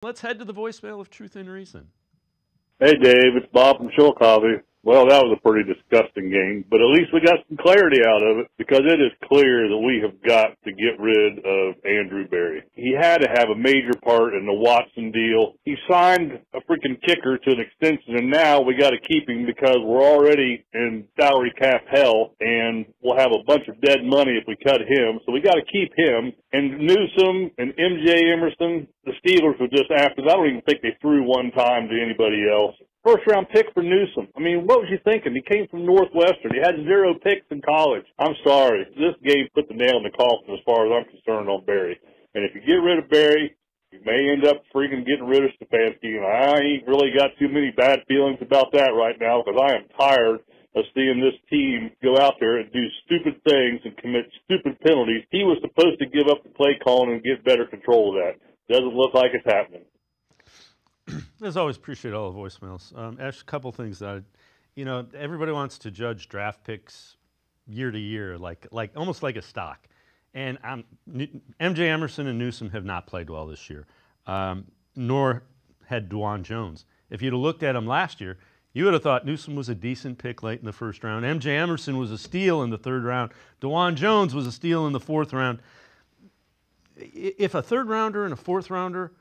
Let's head to the voicemail of Truth and Reason. Hey, Dave, it's Bob from Chillicothe. Well, that was a pretty disgusting game, but at least we got some clarity out of it because it is clear that we have got to get rid of Andrew Berry. He had to have a major part in the Watson deal. He signed a freaking kicker to an extension, and now we got to keep him because we're already in salary cap hell, and we'll have a bunch of dead money if we cut him. So we got to keep him. And Newsom and MJ Emerson, the Steelers were just after. I don't even think they threw one time to anybody else. First-round pick for Newsom. I mean, what was you thinking? He came from Northwestern. He had 0 picks in college. I'm sorry. This game put the nail in the coffin as far as I'm concerned on Berry. And if you get rid of Berry, you may end up freaking getting rid of Stefanski. And I ain't really got too many bad feelings about that right now because I am tired of seeing this team go out there and do stupid things and commit stupid penalties. He was supposed to give up the play calling and get better control of that. Doesn't look like it's happening. As always, appreciate all the voicemails. Ash, a couple things that, everybody wants to judge draft picks year to year, like almost like a stock. And MJ Emerson and Newsom have not played well this year, nor had DeJuan Jones. If you'd have looked at him last year, you would have thought Newsom was a decent pick late in the first round. MJ Emerson was a steal in the third round. DeJuan Jones was a steal in the fourth round. If a third rounder and a fourth rounder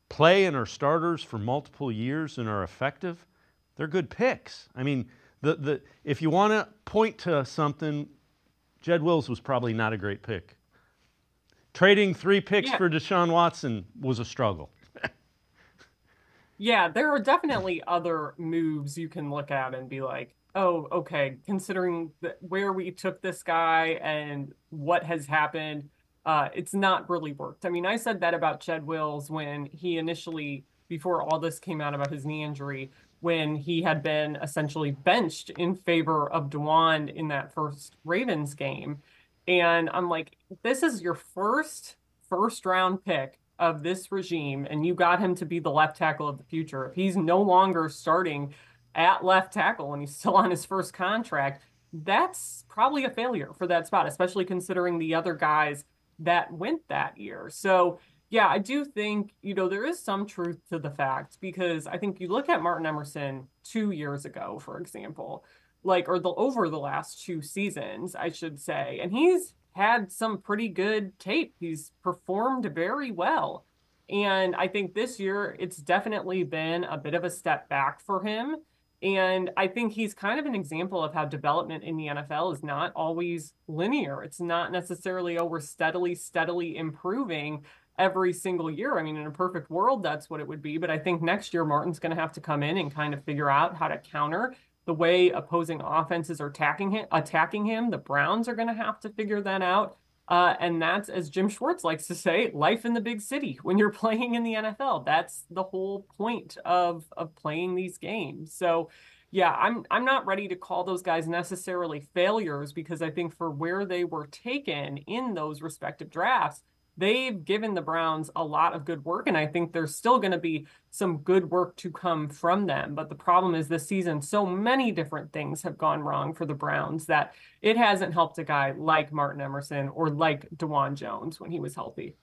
play and are starters for multiple years and are effective, they're good picks. I mean, if you want to point to something, Jed Wills was probably not a great pick. Trading 3 picks for Deshaun Watson was a struggle. Yeah, there are definitely other moves you can look at and be like, oh, okay, considering where we took this guy and what has happened, it's not really worked. I mean, I said that about Jed Wills when he initially, before all this came out about his knee injury, when he had been essentially benched in favor of DeJuan in that first Ravens game. And I'm like, this is your first round pick of this regime, and you got him to be the left tackle of the future. If he's no longer starting at left tackle and he's still on his first contract, that's probably a failure for that spot, especially considering the other guys that went that year. So yeah, I do think, there is some truth to the fact, because I think you look at Martin Emerson 2 years ago, for example, over the last 2 seasons, I should say, and he's had some pretty good tape. He's performed very well. And I think this year it's definitely been a bit of a step back for him. And I think he's kind of an example of how development in the NFL is not always linear. It's not necessarily, we're steadily improving every single year. I mean, in a perfect world, that's what it would be. But I think next year, Martin's going to have to come in and kind of figure out how to counter the way opposing offenses are attacking him. The Browns are going to have to figure that out. And that's, as Jim Schwartz likes to say, life in the big city when you're playing in the NFL. That's the whole point of playing these games. So, yeah, I'm not ready to call those guys necessarily failures, because I think for where they were taken in those respective drafts, they've given the Browns a lot of good work, and I think there's still going to be some good work to come from them. But the problem is this season, so many different things have gone wrong for the Browns that it hasn't helped a guy like Martin Emerson or like DeJuan Jones when he was healthy.